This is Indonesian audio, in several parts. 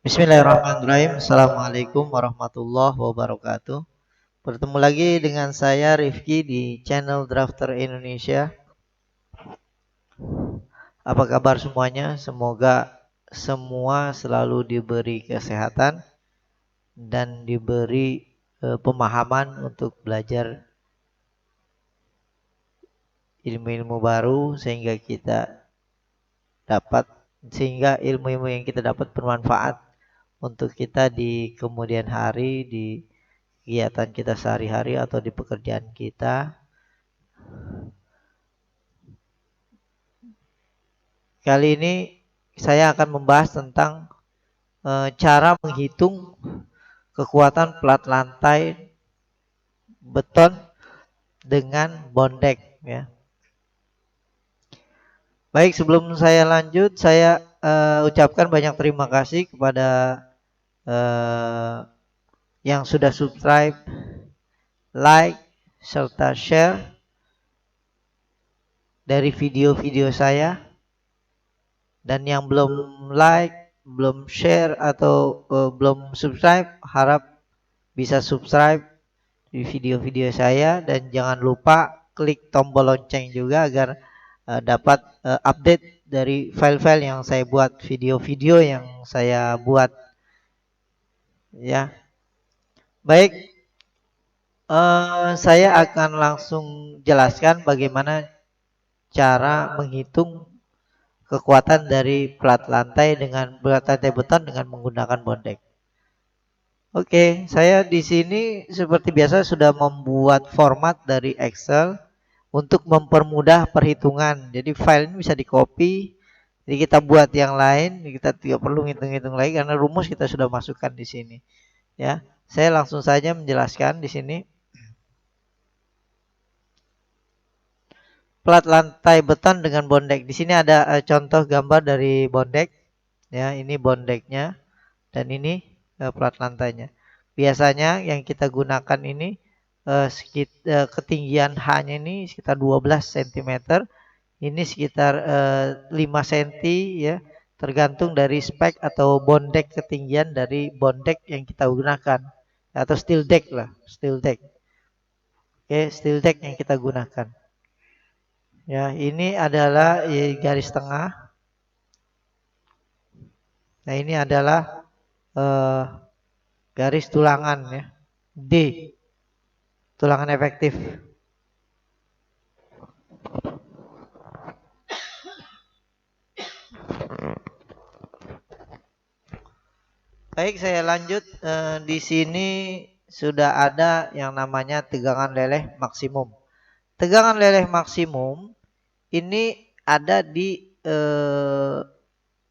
Bismillahirrahmanirrahim. Assalamualaikum warahmatullahi wabarakatuh. Bertemu lagi dengan saya Rifki di channel Drafter Indonesia. Apa kabar semuanya? Semoga semua selalu diberi kesehatan dan diberi pemahaman untuk belajar ilmu-ilmu baru sehingga ilmu-ilmu yang kita dapat bermanfaat untuk kita di kemudian hari, di kegiatan kita sehari-hari atau di pekerjaan kita. Kali ini saya akan membahas tentang cara menghitung kekuatan plat lantai beton dengan bondek ya. Baik, sebelum saya lanjut, saya ucapkan banyak terima kasih kepada yang sudah subscribe, like, serta share dari video-video saya. Dan yang belum like, belum share atau belum subscribe, harap bisa subscribe di video-video saya dan jangan lupa klik tombol lonceng juga agar dapat update dari file-file yang saya buat, video-video yang saya buat ya. Baik, saya akan langsung jelaskan bagaimana cara menghitung kekuatan dari plat lantai beton dengan menggunakan bondek. Oke, saya di sini seperti biasa sudah membuat format dari Excel untuk mempermudah perhitungan. Jadi file ini bisa di-copy, jadi kita buat yang lain, kita tidak perlu ngitung-ngitung lagi karena rumus kita sudah masukkan di sini. Ya, saya langsung saja menjelaskan di sini. Plat lantai beton dengan bondek. Di sini ada contoh gambar dari bondek. Ya, ini bondeknya dan ini plat lantainya. Biasanya yang kita gunakan ini ketinggian H-nya ini sekitar 12 cm. Ini sekitar 5 cm ya, tergantung dari spek atau bondek ketinggian dari bondek yang kita gunakan. Atau steel deck lah, steel deck. Oke, steel deck yang kita gunakan. Ya, ini adalah garis tengah. Nah, ini adalah garis tulangan ya. D. Tulangan efektif. Baik, saya lanjut. Di sini sudah ada yang namanya tegangan leleh maksimum. Tegangan leleh maksimum ini ada di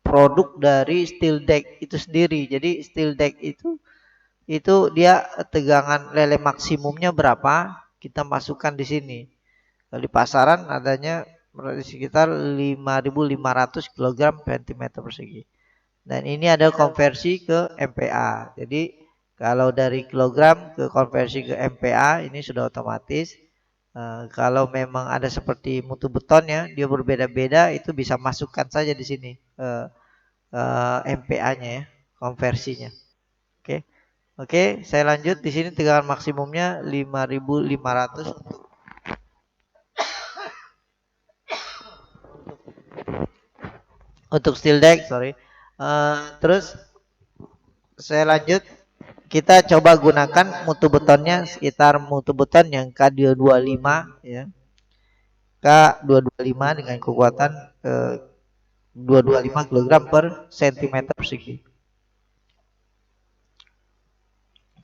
produk dari steel deck itu sendiri. Jadi steel deck itu dia tegangan leleh maksimumnya berapa? Kita masukkan di sini. Kalau di pasaran adanya sekitar 5.500 kg per cm persegi. Dan ini ada konversi ke MPa. Jadi kalau dari kilogram ke konversi ke MPa ini sudah otomatis. Kalau memang ada seperti mutu beton ya, dia berbeda-beda, itu bisa masukkan saja di sini MPa-nya ya, konversinya. Oke. Oke, saya lanjut. Di sini tegangan maksimumnya 5.500 untuk steel deck, sorry. Terus saya lanjut. Kita coba gunakan mutu betonnya sekitar mutu beton yang K225 ya. K225 dengan kekuatan 225 kg per cm persegi.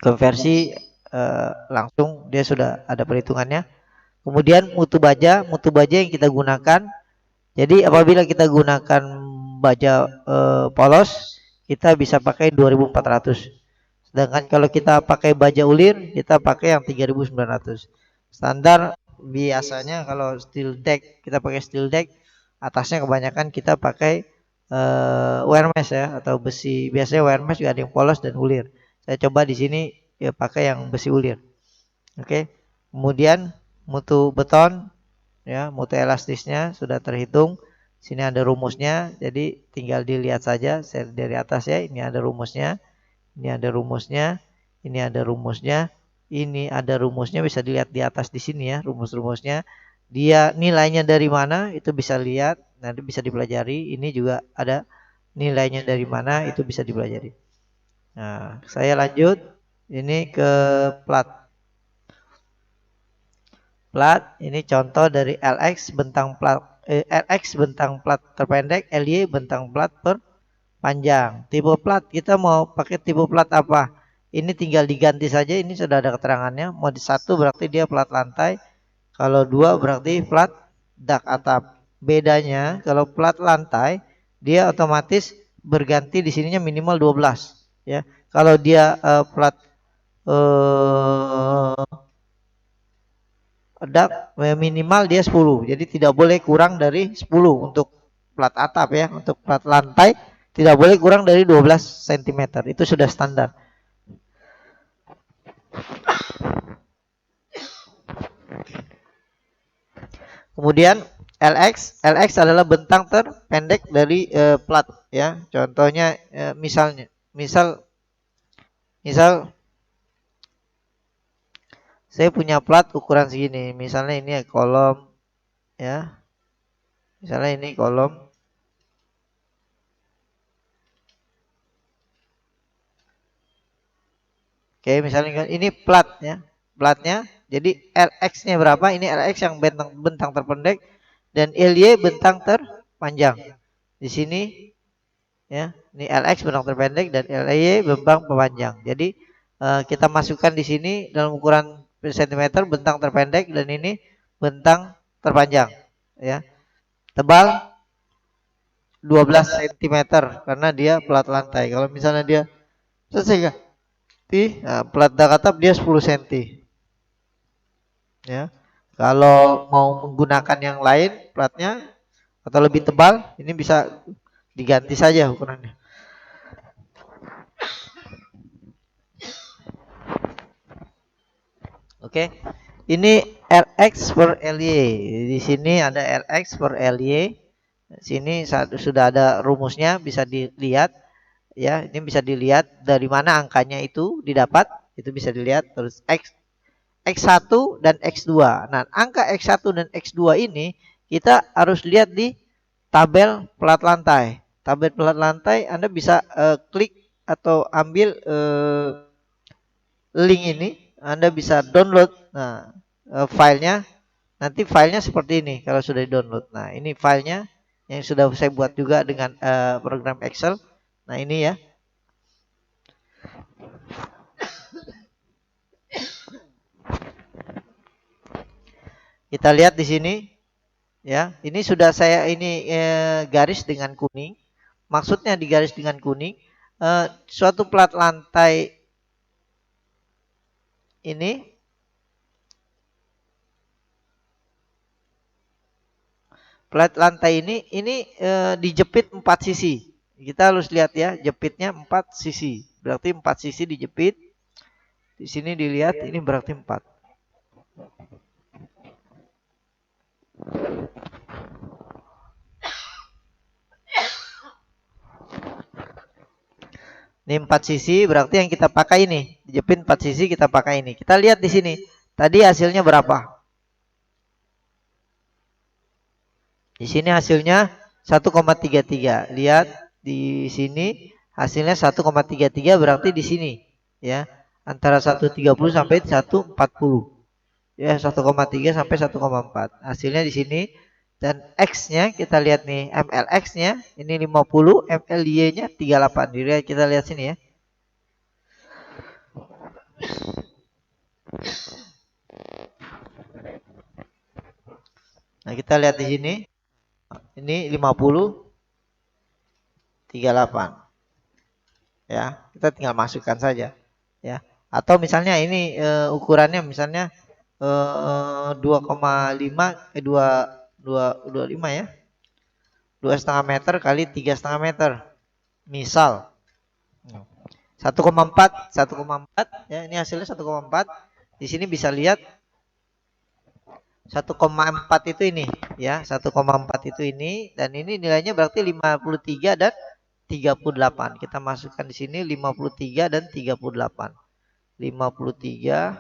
Konversi langsung dia sudah ada perhitungannya. Kemudian mutu baja yang kita gunakan. Jadi apabila kita gunakan baja polos, kita bisa pakai 2400. Sedangkan kalau kita pakai baja ulir, kita pakai yang 3.900. Standar biasanya kalau steel deck, kita pakai steel deck, atasnya kebanyakan kita pakai wire mesh ya, atau besi. Biasanya wire mesh juga ada yang polos dan ulir. Saya coba di sini ya pakai yang besi ulir. Oke. Kemudian mutu beton ya, mutu elastisnya sudah terhitung. Sini ada rumusnya, jadi tinggal dilihat saja dari atas ya. Ini ada rumusnya, ini ada rumusnya, ini ada rumusnya, ini ada rumusnya, bisa dilihat di atas di sini ya rumus-rumusnya. Dia nilainya dari mana itu bisa lihat, nanti bisa dipelajari. Ini juga ada nilainya dari mana itu bisa dipelajari. Nah, saya lanjut ini ke plat. Plat ini contoh dari LX bentang plat LX bentang plat terpendek, LY bentang plat panjang. Tipe plat kita mau pakai tipe plat apa? Ini tinggal diganti saja. Ini sudah ada keterangannya. Mode 1 berarti dia plat lantai. Kalau 2 berarti plat dak atap. Bedanya kalau plat lantai dia otomatis berganti di sininya minimal 12 ya. Kalau dia plat dak minimal dia 10. Jadi tidak boleh kurang dari 10 untuk plat atap ya. Untuk plat lantai tidak boleh kurang dari 12 cm. Itu sudah standar. Kemudian LX adalah bentang terpendek dari plat ya. Contohnya misal saya punya plat ukuran segini. Misalnya ini kolom ya. Misalnya ini kolom. Oke, misalnya ini plat ya. Platnya jadi LX-nya berapa? Ini LX yang bentang terpendek dan LY bentang terpanjang. Di sini ya, ini LX bentang terpendek dan LY bentang terpanjang. Jadi kita masukkan di sini dalam ukuran cm bentang terpendek dan ini bentang terpanjang ya. Tebal 12 cm karena dia plat lantai. Kalau misalnya dia selesai nah, plat dak atap dia 10 cm. Ya. Kalau mau menggunakan yang lain platnya atau lebih tebal, ini bisa diganti saja ukurannya. Oke. Ini LX per LY. Di sini ada LX per LY. Sini sudah ada rumusnya, bisa dilihat ya. Ini bisa dilihat dari mana angkanya itu didapat, itu bisa dilihat. Terus X1 dan X2. Nah, angka X1 dan X2 ini kita harus lihat di tabel plat lantai. Tabel plat lantai Anda bisa klik atau ambil link ini, Anda bisa download. Nah, filenya nanti filenya seperti ini kalau sudah di-download. Nah, ini filenya yang sudah saya buat juga dengan program Excel. Nah, ini ya. Kita lihat di sini ya. Ini sudah saya garis dengan kuning. Maksudnya digaris dengan kuning, suatu plat lantai ini dijepit 4 sisi. Kita harus lihat ya, jepitnya 4 sisi. Berarti 4 sisi dijepit. Di sini dilihat ini berarti 4. Ini 4 sisi berarti yang kita pakai ini. Dijepit 4 sisi kita pakai ini. Kita lihat di sini. Tadi hasilnya berapa? Di sini hasilnya 1,33. Lihat di sini hasilnya 1,33 berarti di sini ya. Antara 130 sampai 140. Ya, 1,3 sampai 1,4. Hasilnya di sini dan X-nya kita lihat nih, MLX-nya ini 50, MLY-nya 38. Jadi kita lihat sini ya. Nah, kita lihat di sini. Ini 50 38. Ya, kita tinggal masukkan saja ya. Atau misalnya ini ukurannya misalnya 2,5 2,25 ya. 2,5 meter kali 3,5 meter. Misal 1,4 ya, ini hasilnya 1,4. Di sini bisa lihat 1,4 itu ini ya, 1,4 itu ini, dan ini nilainya berarti 53 dan 38. Kita masukkan di sini 53 dan 38. 53,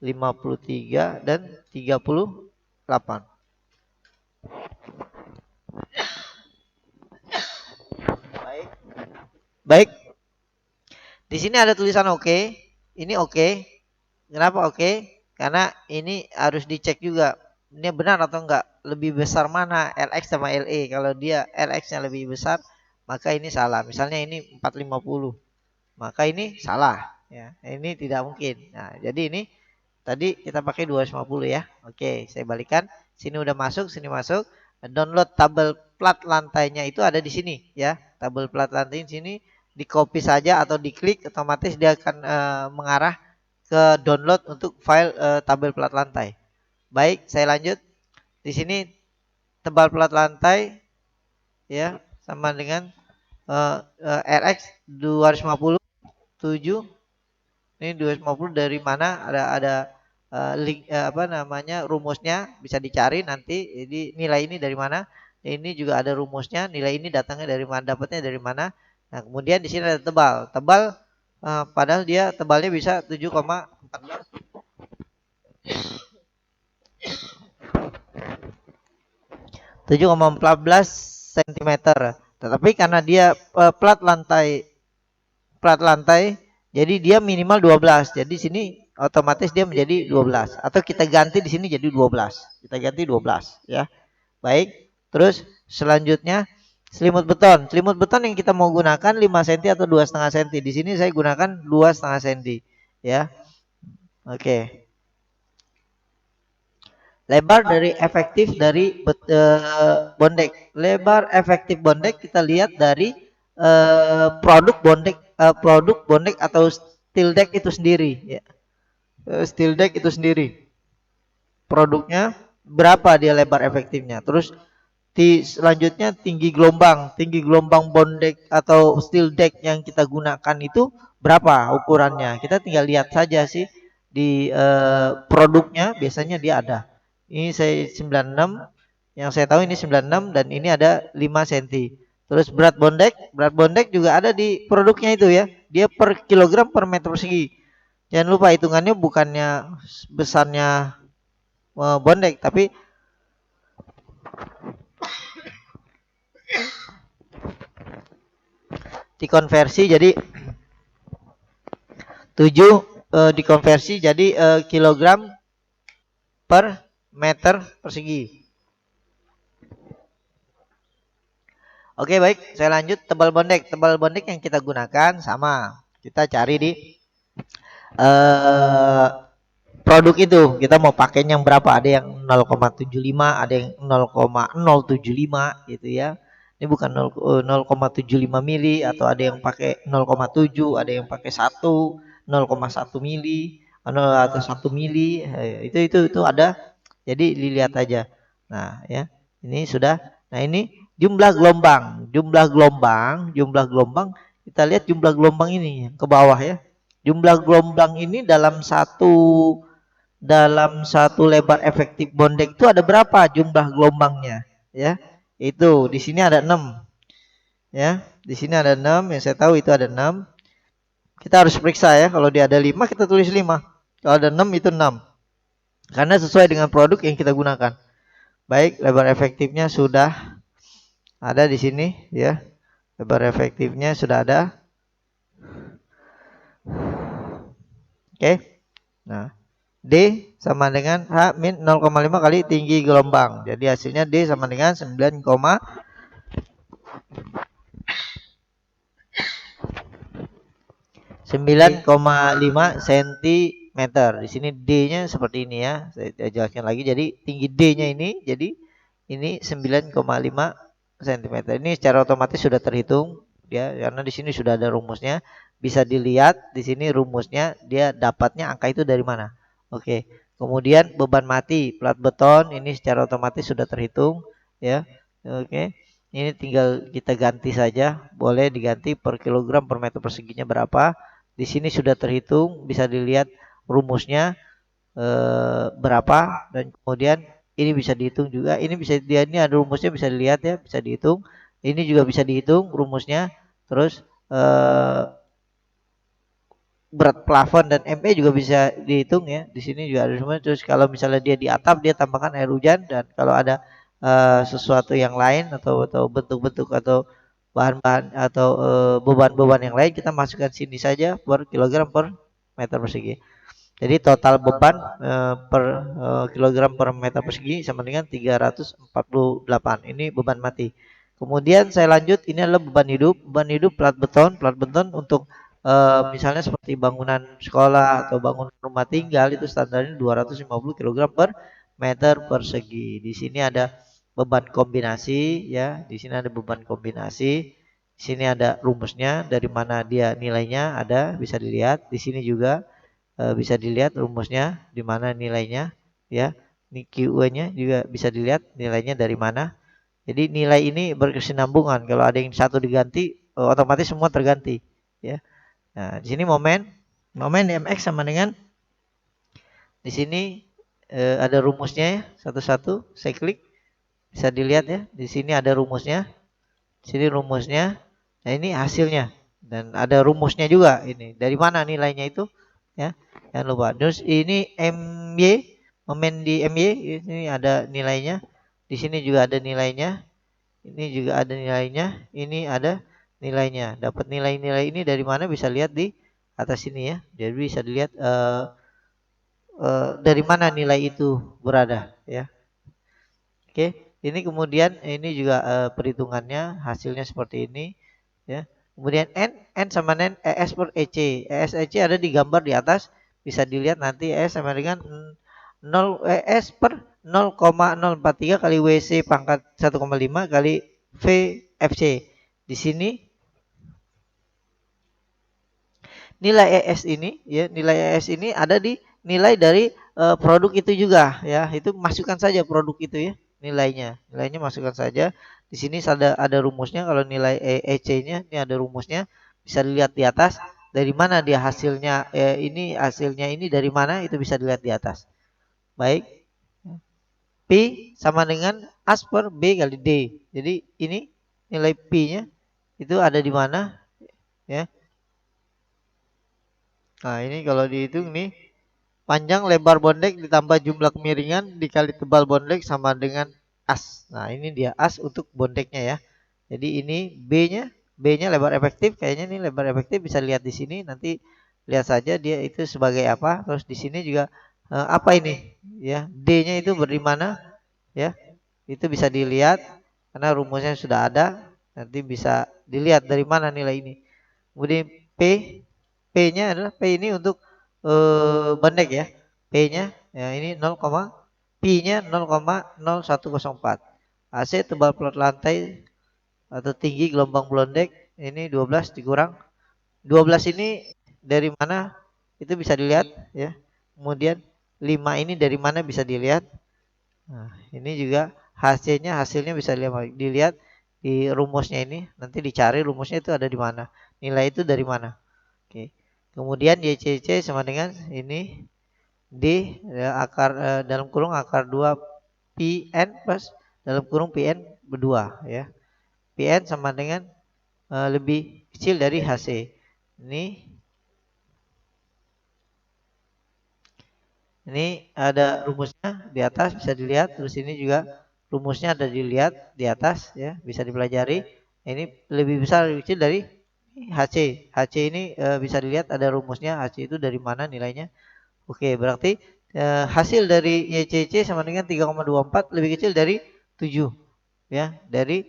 53 dan 38. Baik. Baik. Di sini ada tulisan oke. Ini oke. Kenapa oke? Karena ini harus dicek juga. Ini benar atau enggak? Lebih besar mana LX sama LE? Kalau dia LX-nya lebih besar, maka ini salah. Misalnya ini 450, maka ini salah. Ya, ini tidak mungkin. Nah, jadi ini tadi kita pakai 250 ya. Oke, saya balikan. Sini udah masuk, sini masuk. Download tabel plat lantainya itu ada di sini ya. Tabel plat lantai di sini di copy saja atau diklik, otomatis dia akan mengarah ke download untuk file tabel plat lantai. Baik, saya lanjut. Di sini tebal plat lantai ya sama dengan RX 250 7. Ini 250 dari mana? Ada link apa namanya, rumusnya bisa dicari nanti. Jadi nilai ini dari mana? Ini juga ada rumusnya. Nilai ini datangnya dari mana? Dapatnya dari mana? Nah, kemudian di sini ada tebal. Tebal padahal dia tebalnya bisa 7,14 cm. Tetapi karena dia plat lantai, jadi dia minimal 12. Jadi sini otomatis dia menjadi 12. Atau kita ganti di sini jadi 12. Kita ganti 12 ya. Baik. Terus selanjutnya selimut beton. Selimut beton yang kita mau gunakan 5 cm atau 2,5 cm. Di sini saya gunakan 2,5 cm ya. Oke. Lebar dari efektif dari bondek. Lebar efektif bondek kita lihat dari produk bondek atau steel deck itu sendiri ya. Steel deck itu sendiri. Produknya berapa dia lebar efektifnya. Terus selanjutnya tinggi gelombang bondek atau steel deck yang kita gunakan itu berapa ukurannya. Kita tinggal lihat saja sih di produknya, biasanya dia ada. Ini saya 96, yang saya tahu ini 96 dan ini ada 5 cm. Terus berat bondek juga ada di produknya itu ya. Dia per kilogram per meter persegi. Jangan lupa hitungannya bukannya besarnya bondek, tapi dikonversi jadi 7 dikonversi jadi kilogram per meter persegi. Oke, baik, saya lanjut. Tebal bondek. Tebal bondek yang kita gunakan sama. Kita cari di produk itu. Kita mau pakai yang berapa? Ada yang 0,75, ada yang 0,075 gitu ya. Ini bukan 0,75 mili, atau ada yang pakai 0,7, ada yang pakai 1, 0,1 mili, atau 1 mili. Itu ada. Jadi dilihat aja. Nah, ya. Ini sudah. Nah, ini jumlah gelombang kita lihat jumlah gelombang ini ke bawah ya. Jumlah gelombang ini dalam satu lebar efektif bondek itu ada berapa jumlah gelombangnya ya. Itu di sini ada 6 ya. Di sini ada 6, yang saya tahu itu ada 6. Kita harus periksa ya, kalau dia ada 5 kita tulis 5. Kalau ada 6 itu 6. Karena sesuai dengan produk yang kita gunakan. Baik, lebar efektifnya sudah ada di sini ya. Lebar efektifnya sudah ada. Oke. Nah, D sama dengan H min 0,5 kali tinggi gelombang. Jadi hasilnya D sama dengan 9,5 cm. Di sini D-nya seperti ini ya. Saya jelaskan lagi. Jadi tinggi D-nya ini, jadi ini 9,5 cm. Ini secara otomatis sudah terhitung ya, karena di sini sudah ada rumusnya. Bisa dilihat di sini rumusnya, dia dapatnya angka itu dari mana. Oke. Kemudian beban mati plat beton ini secara otomatis sudah terhitung ya. Oke. Ini tinggal kita ganti saja, boleh diganti per kilogram per meter perseginya berapa. Di sini sudah terhitung, bisa dilihat rumusnya. berapa, dan kemudian ini bisa dihitung juga. Ini bisa dia ini ada rumusnya, bisa dilihat ya, bisa dihitung. Ini juga bisa dihitung rumusnya. Terus berat plafon dan ME juga bisa dihitung ya. Di sini juga ada semua. Terus kalau misalnya dia di atap, dia tambahkan air hujan, dan kalau ada sesuatu yang lain atau bentuk-bentuk atau bahan-bahan atau beban-beban yang lain, kita masukkan sini saja per kilogram per meter persegi. Jadi total beban per kilogram per meter persegi sama dengan 348. Ini beban mati. Kemudian saya lanjut, ini adalah beban hidup. Beban hidup plat beton. Plat beton untuk misalnya seperti bangunan sekolah atau bangunan rumah tinggal itu standarnya 250 kg per meter persegi. Di sini ada beban kombinasi ya. Di sini ada beban kombinasi. Di sini ada rumusnya, dari mana dia nilainya ada, bisa dilihat. Di sini juga bisa dilihat rumusnya di mana nilainya ya. Ini QE-nya juga bisa dilihat nilainya dari mana. Jadi nilai ini berkesinambungan. Kalau ada yang satu diganti, otomatis semua terganti ya. Nah, di sini momen MX sama dengan di sini ada rumusnya ya, satu-satu saya klik bisa dilihat ya. Di sini ada rumusnya. Di sini rumusnya. Nah, ini hasilnya dan ada rumusnya juga ini. Dari mana nilainya itu ya. Jangan lupa. Terus ini MY, momen di MY ini ada nilainya. Di sini juga ada nilainya. Ini juga ada nilainya. Ini ada nilainya. Dapat nilai-nilai ini dari mana, bisa lihat di atas sini ya. Jadi bisa dilihat dari mana nilai itu berada ya. Oke, ini kemudian ini juga perhitungannya, hasilnya seperti ini ya. Kemudian N sama dengan ES per EC. ES EC ada di gambar di atas, bisa dilihat nanti. ES sama dengan 0 ES per 0,043 kali WC pangkat 1,5 kali VFC. Di sini nilai ES ini ya, nilai ES ini ada di nilai dari produk itu juga ya. Itu masukkan saja produk itu ya, nilainya masukkan saja. Di sini ada rumusnya. Kalau nilai EC-nya ini ada rumusnya, bisa dilihat di atas. Dari mana dia hasilnya, ini hasilnya ini dari mana, itu bisa dilihat di atas. Baik, P sama dengan as per B kali D. Jadi ini nilai P-nya itu ada di mana ya. Nah, ini kalau dihitung nih, panjang lebar bondek ditambah jumlah kemiringan dikali tebal bondek sama dengan as. Nah, ini dia as untuk bondeknya ya. Jadi ini B-nya lebar efektif, kayaknya nih lebar efektif, bisa lihat di sini, nanti lihat saja dia itu sebagai apa. Terus di sini juga apa ini ya, D-nya itu beri mana ya. Itu bisa dilihat karena rumusnya sudah ada, nanti bisa dilihat dari mana nilai ini. Kemudian P-nya adalah P ini untuk bondek ya. P-nya ya ini 0, Pi-nya 0,0104. AC tebal plat lantai atau tinggi gelombang bondek ini 12 dikurang 12 ini dari mana, itu bisa dilihat ya. Kemudian 5 ini dari mana, bisa dilihat. Nah, ini juga hasilnya bisa dilihat di rumusnya ini. Nanti dicari rumusnya itu ada di mana. Nilai itu dari mana. Oke. Kemudian YCC sama dengan ini D ya, akar dalam kurung akar 2 PN plus dalam kurung PN berdua ya. PN sama dengan lebih kecil dari HC. Ini ada rumusnya di atas, bisa dilihat. Terus ini juga rumusnya ada dilihat di atas ya, bisa dipelajari. Ini lebih besar, lebih kecil dari HC. HC ini bisa dilihat ada rumusnya. HC itu dari mana nilainya. Oke, berarti hasil dari YCC sama dengan 3,24 lebih kecil dari 7 ya, dari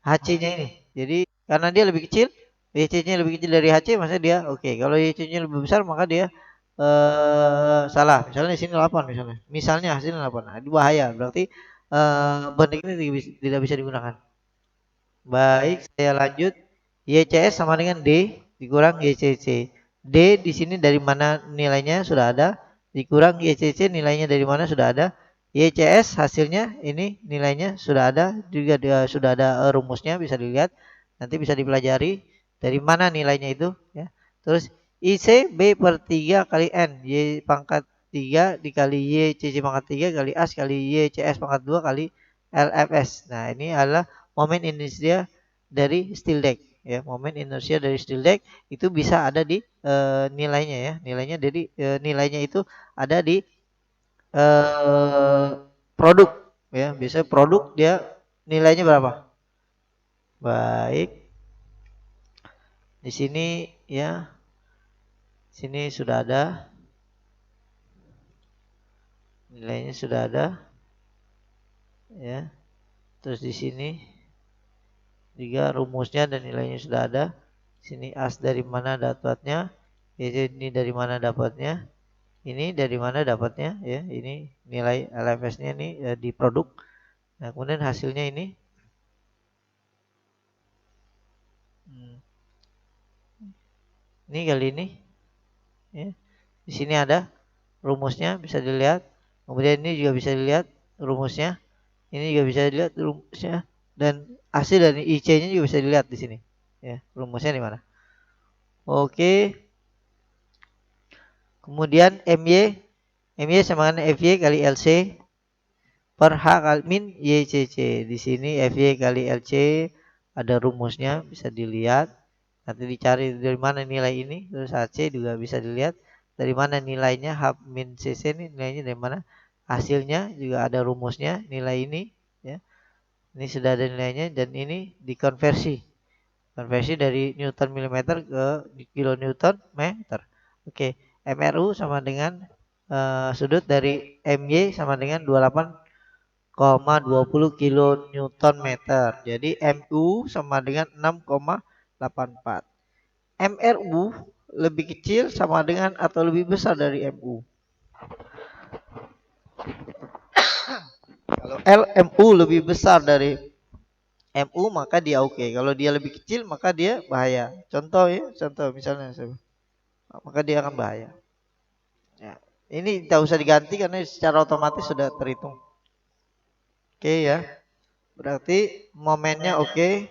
HC-nya ini. Jadi karena dia lebih kecil, YC-nya lebih kecil dari HC, maksudnya dia oke. Kalau YC-nya lebih besar, maka dia salah. Misalnya di sini 8 misalnya. Misalnya hasilnya 8. Nah, itu bahaya. Berarti banding ini tidak bisa digunakan. Baik, saya lanjut. YCS sama dengan D dikurang YCC. D di sini dari mana nilainya sudah ada, dikurang YCC nilainya dari mana sudah ada. YCS hasilnya ini nilainya sudah ada, juga sudah ada rumusnya, bisa dilihat. Nanti bisa dipelajari dari mana nilainya itu ya. Terus IC B per 3 kali N. Y pangkat 3 dikali Y CC pangkat 3 kali A kali Y CS pangkat 2 kali LFS. Nah, ini adalah momen inersia dari steel deck. Ya, momen inersia dari steel deck itu bisa ada di nilainya ya. Nilainya dari nilainya itu ada di produk ya. Biasanya produk dia nilainya berapa? Baik. Di sini ya, sini sudah ada nilainya sudah ada ya. Terus di sini juga rumusnya dan nilainya sudah ada. Sini as dari mana dapatnya? Ini dari mana dapatnya? Ini dari mana dapatnya ya? Ini nilai LFS-nya ini di produk. Nah, kemudian hasilnya ini ini kali ini ya. Di sini ada rumusnya bisa dilihat. Kemudian ini juga bisa dilihat rumusnya. Ini juga bisa dilihat rumusnya dan hasil dari IC-nya juga bisa dilihat di sini. Ya, rumusnya di mana? Oke. Kemudian MY sama dengan FY kali LC per H kali min YCC. Di sini FY kali LC ada rumusnya bisa dilihat. Nanti dicari dari mana nilai ini. Terus HC juga bisa dilihat dari mana nilainya H min CC ini nilainya dari mana. Hasilnya juga ada rumusnya nilai ini ya. Ini sudah ada nilainya dan ini dikonversi. Konversi dari Newton milimeter ke kilonewton meter. Oke, MRU sama dengan sudut dari MY sama dengan 28,20 kilonewton meter. Jadi MU sama dengan 6,84. MRU lebih kecil sama dengan atau lebih besar dari MU. Kalau LMU lebih besar dari MU maka dia oke. Kalau dia lebih kecil maka dia bahaya. Contoh ya, contoh misalnya maka dia akan bahaya. Ya. Ini tidak usah diganti karena secara otomatis sudah terhitung. Oke ya. Berarti momennya oke.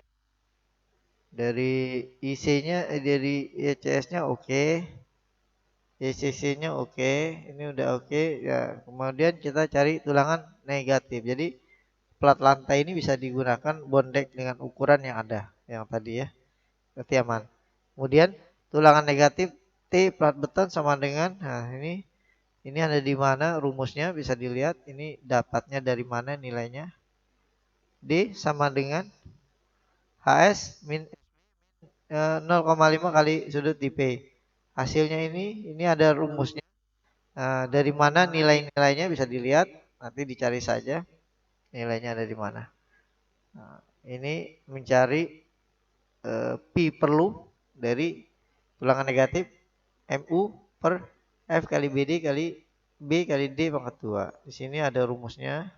Dari IC-nya dari ECS-nya oke. ECC-nya oke. Ini udah oke ya. Kemudian kita cari tulangan negatif. Jadi plat lantai ini bisa digunakan bondek dengan ukuran yang ada yang tadi ya. Berarti aman. Kemudian tulangan negatif T plat beton sama dengan ini ada di mana rumusnya bisa dilihat. Ini dapatnya dari mana nilainya. D sama dengan HS min 0,5 kali sudut di P. Hasilnya ini ada rumusnya. Dari mana nilai-nilainya bisa dilihat. Nanti dicari saja nilainya ada di mana. Nah, ini mencari Pi perlu dari tulangan negatif MU per F kali BD kali B kali D pangkat 2. Di sini ada rumusnya.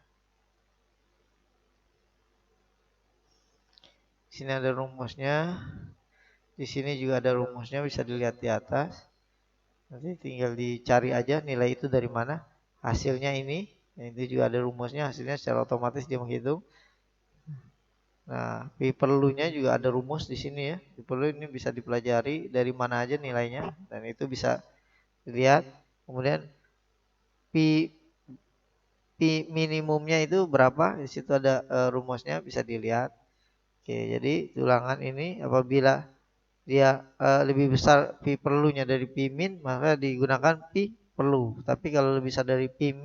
Di sini ada rumusnya. Di sini juga ada rumusnya bisa dilihat di atas. Nanti tinggal dicari aja nilai itu dari mana. Hasilnya ini. Itu juga ada rumusnya. Hasilnya secara otomatis dia menghitung. Nah, Pi perlunya juga ada rumus di sini ya. Pi perlu ini bisa dipelajari dari mana aja nilainya dan itu bisa dilihat. Kemudian Pi minimumnya itu berapa? Di situ ada rumusnya bisa dilihat. Oke, jadi tulangan ini apabila dia lebih besar pi perlunya dari pi min maka digunakan pi perlu. Tapi kalau lebih besar dari pi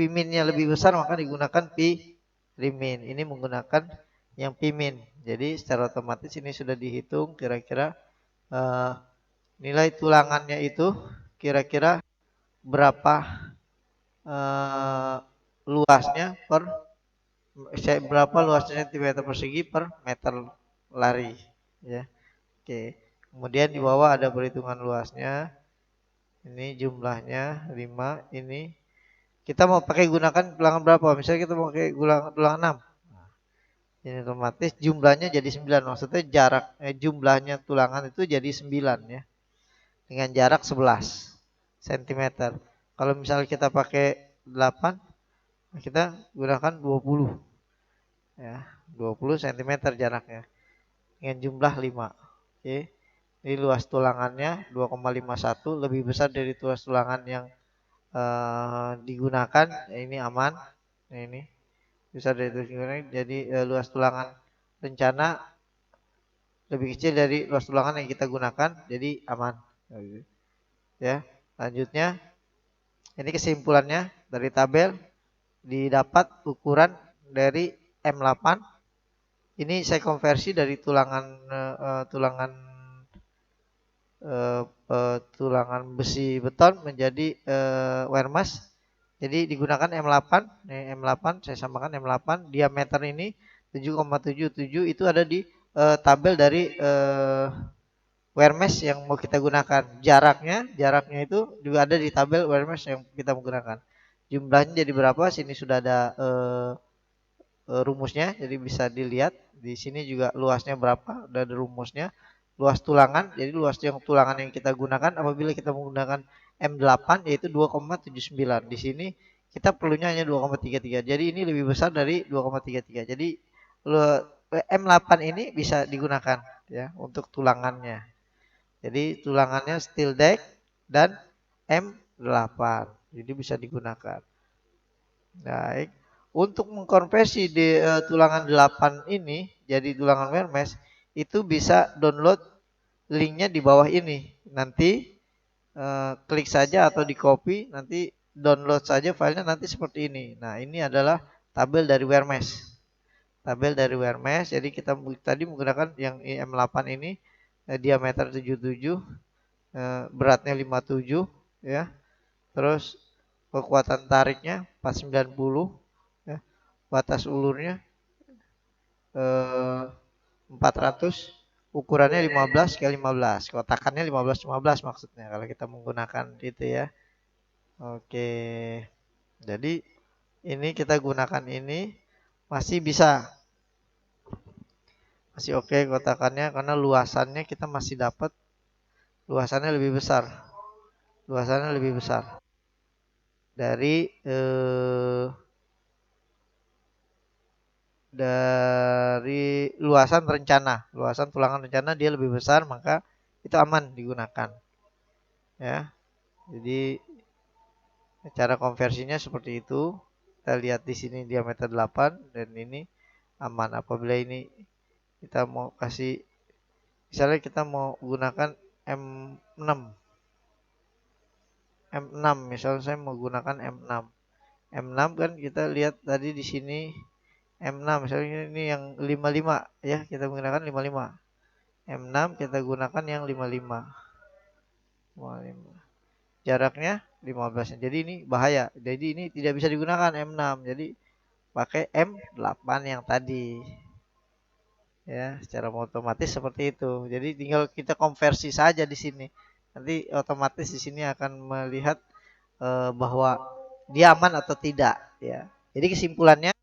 minnya lebih besar maka digunakan pi rimin. Ini menggunakan yang pi min. Jadi secara otomatis ini sudah dihitung kira-kira nilai tulangannya itu kira-kira berapa luasnya berapa luasnya sentimeter persegi per meter lari ya. Oke. Kemudian di bawah ada perhitungan luasnya. Ini jumlahnya 5. Ini kita mau pakai gunakan tulangan berapa? Misalnya kita mau pakai tulangan 6. Nah, ini otomatis jumlahnya jadi 9. Maksudnya jumlahnya tulangan itu jadi 9 ya. Dengan jarak 11 cm. Kalau misalnya kita pakai 8, kita gunakan 20 ya, 20 cm jaraknya dengan jumlah 5. Oke. Ini luas tulangannya 2,51, lebih besar dari luas tulangan yang digunakan. Ini aman. Nah, ini besar dari tulangan. Jadi luas tulangan rencana lebih kecil dari luas tulangan yang kita gunakan, jadi aman. Ya, lanjutnya ini kesimpulannya dari tabel didapat ukuran dari M8. Ini saya konversi dari tulangan besi beton menjadi wermas. Jadi digunakan M8. Nih, M8 saya samakan M8, diameter ini 7,77, itu ada di tabel dari wermas yang mau kita gunakan. Jaraknya itu juga ada di tabel wermas yang kita menggunakan. Jumlahnya jadi berapa? Sini sudah ada rumusnya, jadi bisa dilihat. Di sini juga luasnya berapa, udah ada rumusnya. Luas tulangan, jadi luas yang tulangan yang kita gunakan apabila kita menggunakan M8 yaitu 2,79. Di sini kita perlunya hanya 2,33. Jadi ini lebih besar dari 2,33. Jadi M8 ini bisa digunakan ya untuk tulangannya. Jadi tulangannya steel deck dan M8. Jadi bisa digunakan. Baik. Untuk mengkonversi di tulangan 8 ini jadi tulangan wermas, itu bisa download linknya di bawah ini. Nanti klik saja atau di copy, nanti download saja filenya nanti seperti ini. Nah, ini adalah tabel dari wermas. Tabel dari wermas. Jadi kita tadi menggunakan yang M8 ini, diameter 77, beratnya 57 ya. Terus kekuatan tariknya 490 ya. Batas ulurnya 400, ukurannya 15 kali 15, kotakannya 15 maksudnya kalau kita menggunakan itu ya. Oke. Jadi ini kita gunakan ini masih bisa. Masih oke kotakannya karena luasannya kita masih dapat luasannya lebih besar. Luasannya lebih besar dari luasan rencana. Luasan tulangan rencana dia lebih besar, maka itu aman digunakan. Ya. Jadi cara konversinya seperti itu. Kita lihat di sini diameter 8 dan ini aman. Apabila ini kita mau kasih, misalnya kita mau gunakan M6. M6 misalnya saya mau gunakan M6. M6 kan kita lihat tadi di sini M6 misalnya ini yang 55 ya, kita menggunakan 55. M6 kita gunakan yang 55. Jaraknya 15. Jadi ini bahaya. Jadi ini tidak bisa digunakan M6. Jadi pakai M8 yang tadi. Ya, secara otomatis seperti itu. Jadi tinggal kita konversi saja di sini. Nanti otomatis di sini akan melihat bahwa dia aman atau tidak ya. Jadi kesimpulannya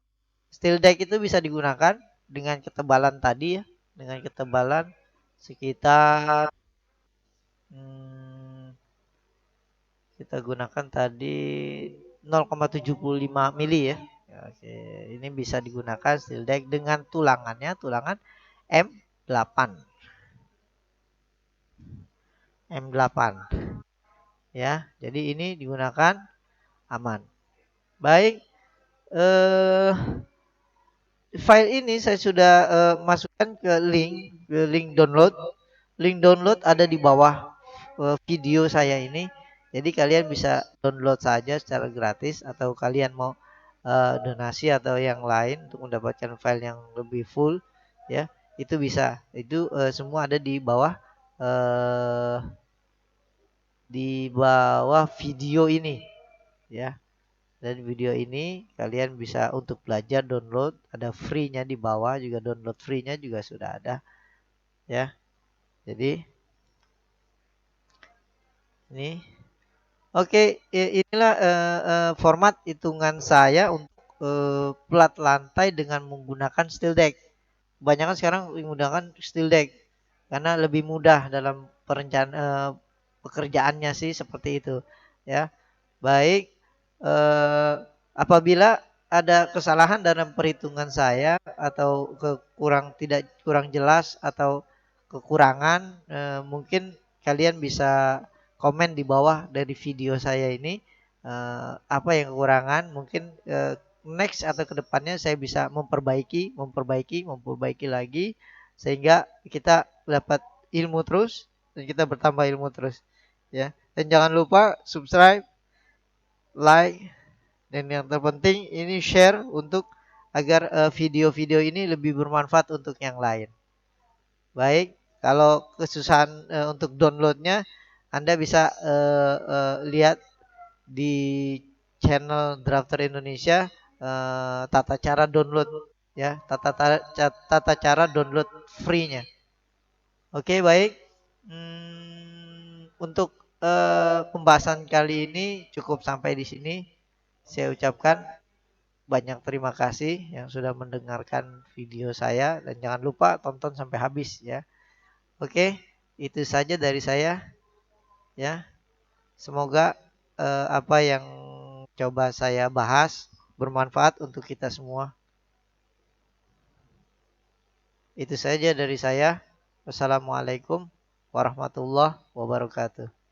steel deck itu bisa digunakan dengan ketebalan tadi ya, dengan ketebalan sekitar kita gunakan tadi 0,75 mili ya. Oke, ini bisa digunakan steel deck dengan tulangan M8. M8. Ya, jadi ini digunakan aman. Baik, file ini saya sudah masukkan ke link download. Link download ada di bawah video saya ini. Jadi kalian bisa download saja secara gratis, atau kalian mau donasi atau yang lain untuk mendapatkan file yang lebih full ya, itu bisa. Itu semua ada di bawah video ini ya. Dan video ini kalian bisa untuk belajar download, ada free-nya di bawah juga, download free-nya juga sudah ada ya. Jadi ini oke, inilah format hitungan saya untuk plat lantai dengan menggunakan steel deck. Kebanyakan sekarang menggunakan steel deck karena lebih mudah dalam perencanaan pekerjaannya sih seperti itu ya. Baik, apabila ada kesalahan dalam perhitungan saya atau kurang jelas atau kekurangan, mungkin kalian bisa komen di bawah dari video saya ini, apa yang kekurangan. Mungkin next atau kedepannya saya bisa memperbaiki lagi sehingga kita dapat ilmu terus dan kita bertambah ilmu terus ya. Dan jangan lupa subscribe, like, dan yang terpenting ini share untuk agar video-video ini lebih bermanfaat untuk yang lain. Baik, kalau kesusahan untuk downloadnya, Anda bisa lihat di channel Drafter Indonesia, tata cara download ya, tata cara download free-nya. Oke, baik. Untuk pembahasan kali ini cukup sampai di sini. Saya ucapkan banyak terima kasih yang sudah mendengarkan video saya dan jangan lupa tonton sampai habis ya. Oke, itu saja dari saya ya. Semoga apa yang coba saya bahas bermanfaat untuk kita semua. Itu saja dari saya. Wassalamualaikum warahmatullahi wabarakatuh.